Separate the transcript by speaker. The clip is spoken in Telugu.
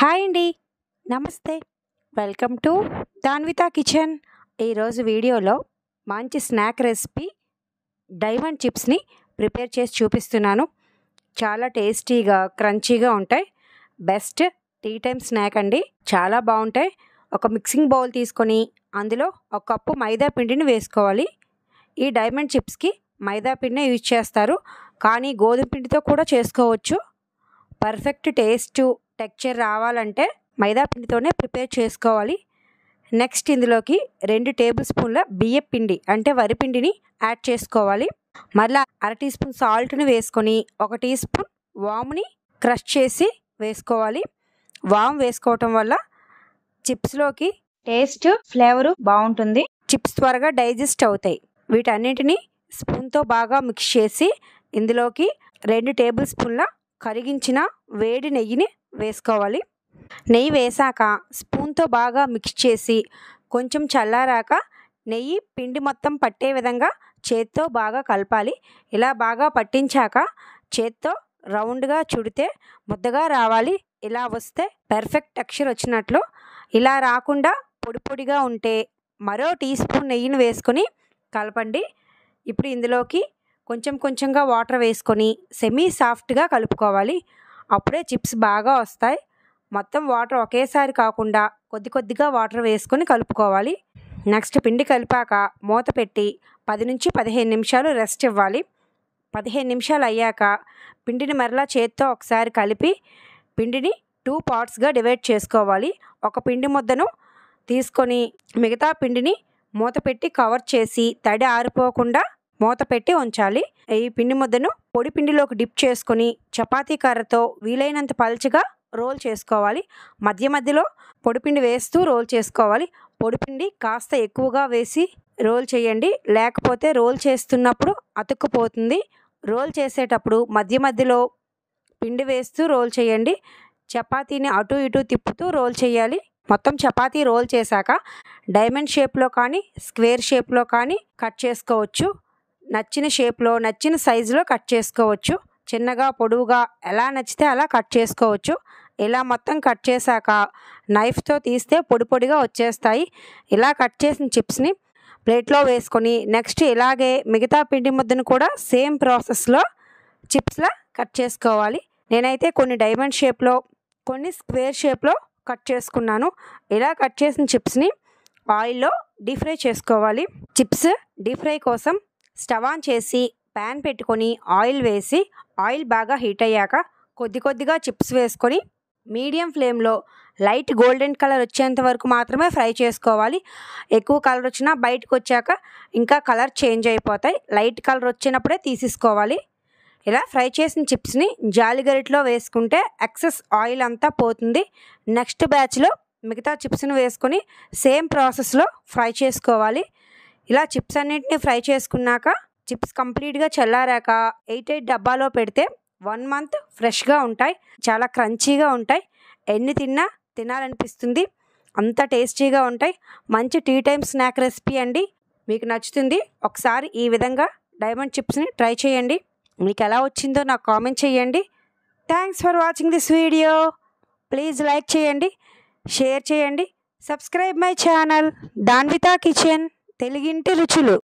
Speaker 1: హాయ్ అండి. నమస్తే. Welcome to Danvitha kitchen. ఈరోజు వీడియోలో మంచి స్నాక్ రెసిపీ డైమండ్ చిప్స్ని ప్రిపేర్ చేసి చూపిస్తున్నాను. చాలా టేస్టీగా క్రంచీగా ఉంటాయి. బెస్ట్ టీ టైమ్ స్నాక్ అండి. చాలా బాగుంటాయి. ఒక మిక్సింగ్ బౌల్ తీసుకొని అందులో ఒక కప్పు మైదా పిండిని వేసుకోవాలి. ఈ డైమండ్ చిప్స్కి మైదా పిండినే యూజ్ చేస్తారు, కానీ గోధుమ పిండితో కూడా చేసుకోవచ్చు. పర్ఫెక్ట్ టేస్ట్ టెక్స్చర్ రావాలంటే మైదా పిండితోనే ప్రిపేర్ చేసుకోవాలి. నెక్స్ట్ ఇందులోకి 2 టేబుల్ స్పూన్ల బియ్యం పిండి అంటే వరిపిండిని యాడ్ చేసుకోవాలి. మరలా అర టీ స్పూన్ సాల్ట్ని వేసుకొని 1 టీ స్పూన్ వాముని క్రష్ చేసి వేసుకోవాలి. వాము వేసుకోవటం వల్ల చిప్స్లోకి టేస్ట్ ఫ్లేవరు బాగుంటుంది. చిప్స్ త్వరగా డైజెస్ట్ అవుతాయి. వీటన్నిటిని స్పూన్తో బాగా మిక్స్ చేసి ఇందులోకి 2 టేబుల్ స్పూన్ల కరిగించిన వేడి నెయ్యిని వేసుకోవాలి. నెయ్యి వేసాక స్పూన్తో బాగా మిక్స్ చేసి కొంచెం చల్లారాక నెయ్యి పిండి మొత్తం పట్టే విధంగా చేత్తో బాగా కలపాలి. ఇలా బాగా పట్టించాక చేత్తో రౌండ్గా చుడితే ముద్దగా రావాలి. ఇలా వస్తే పర్ఫెక్ట్ టెక్స్చర్ వచ్చినట్లు. ఇలా రాకుండా పొడి పొడిగా ఉంటే మరో టీ స్పూన్ నెయ్యిని వేసుకొని కలపండి. ఇప్పుడు ఇందులోకి కొంచెం కొంచెంగా వాటర్ వేసుకొని సెమీ సాఫ్ట్గా కలుపుకోవాలి. అప్పుడే చిప్స్ బాగా వస్తాయి. మొత్తం వాటర్ ఒకేసారి కాకుండా కొద్ది కొద్దిగా వాటర్ వేసుకొని కలుపుకోవాలి. నెక్స్ట్ పిండి కలిపాక మూత పెట్టి 10 నుంచి 15 నిమిషాలు రెస్ట్ ఇవ్వాలి. 15 నిమిషాలు అయ్యాక పిండిని మరలా చేత్తో ఒకసారి కలిపి పిండిని 2 పార్ట్స్గా డివైడ్ చేసుకోవాలి. ఒక పిండి ముద్దను తీసుకొని మిగతా పిండిని మూత పెట్టి కవర్ చేసి తడి ఆరిపోకుండా మూత పెట్టి ఉంచాలి. ఈ పిండి ముద్దను పొడి పిండిలోకి డిప్ చేసుకొని చపాతీ కర్రతో వీలైనంత పల్చగా రోల్ చేసుకోవాలి. మధ్య మధ్యలో పొడిపిండి వేస్తూ రోల్ చేసుకోవాలి. పొడిపిండి కాస్త ఎక్కువగా వేసి రోల్ చేయండి, లేకపోతే రోల్ చేస్తున్నప్పుడు అతుక్కుపోతుంది. రోల్ చేసేటప్పుడు మధ్య మధ్యలో పిండి వేస్తూ రోల్ చేయండి. చపాతీని అటు ఇటు తిప్పుతూ రోల్ చేయాలి. మొత్తం చపాతీ రోల్ చేశాక డైమండ్ షేప్లో కానీ స్క్వేర్ షేప్లో కానీ కట్ చేసుకోవచ్చు. నచ్చిన షేప్లో నచ్చిన సైజులో కట్ చేసుకోవచ్చు. చిన్నగా పొడవుగా ఎలా నచ్చితే అలా కట్ చేసుకోవచ్చు. ఇలా మొత్తం కట్ చేశాక నైఫ్తో తీస్తే పొడి పొడిగా వచ్చేస్తాయి. ఇలా కట్ చేసిన చిప్స్ని ప్లేట్లో వేసుకొని నెక్స్ట్ ఇలాగే మిగతా పిండి ముద్దను కూడా సేమ్ ప్రాసెస్లో చిప్స్లా కట్ చేసుకోవాలి. నేనైతే కొన్ని డైమండ్ షేప్లో కొన్ని స్క్వేర్ షేప్లో కట్ చేసుకున్నాను. ఇలా కట్ చేసిన చిప్స్ని ఆయిల్లో డీప్ ఫ్రై చేసుకోవాలి. చిప్స్ డీప్ ఫ్రై కోసం స్టవ్ ఆన్ చేసి ప్యాన్ పెట్టుకొని ఆయిల్ వేసి ఆయిల్ బాగా హీట్ అయ్యాక కొద్ది కొద్దిగా చిప్స్ వేసుకొని మీడియం ఫ్లేమ్లో లైట్ గోల్డెన్ కలర్ వచ్చేంత వరకు మాత్రమే ఫ్రై చేసుకోవాలి. ఎక్కువ కలర్ వచ్చినా బయటకు వచ్చాక ఇంకా కలర్ చేంజ్ అయిపోతాయి. లైట్ కలర్ వచ్చినప్పుడే తీసేసుకోవాలి. ఇలా ఫ్రై చేసిన చిప్స్ని జాలిగరిటలో వేసుకుంటే ఎక్సెస్ ఆయిల్ అంతా పోతుంది. నెక్స్ట్ బ్యాచ్లో మిగతా చిప్స్ని వేసుకొని సేమ్ ప్రాసెస్లో ఫ్రై చేసుకోవాలి. ఇలా చిప్స్ అన్నింటినీ ఫ్రై చేసుకున్నాక చిప్స్ కంప్లీట్గా చల్లారాక 8 డబ్బాలో పెడితే 1 మంత్ ఫ్రెష్గా ఉంటాయి. చాలా క్రంచీగా ఉంటాయి. ఎన్ని తిన్నా తినాలనిపిస్తుంది. అంత టేస్టీగా ఉంటాయి. మంచి టీ టైమ్ స్నాక్ రెసిపీ అండి. మీకు నచ్చుతుంది. ఒకసారి ఈ విధంగా డైమండ్ చిప్స్ని ట్రై చేయండి. మీకు ఎలా వచ్చిందో నాకు కామెంట్ చేయండి. Thanks for watching this video. Please like చేయండి, షేర్ చేయండి, subscribe my channel Danvitha kitchen తెలుగింటి రుచులు.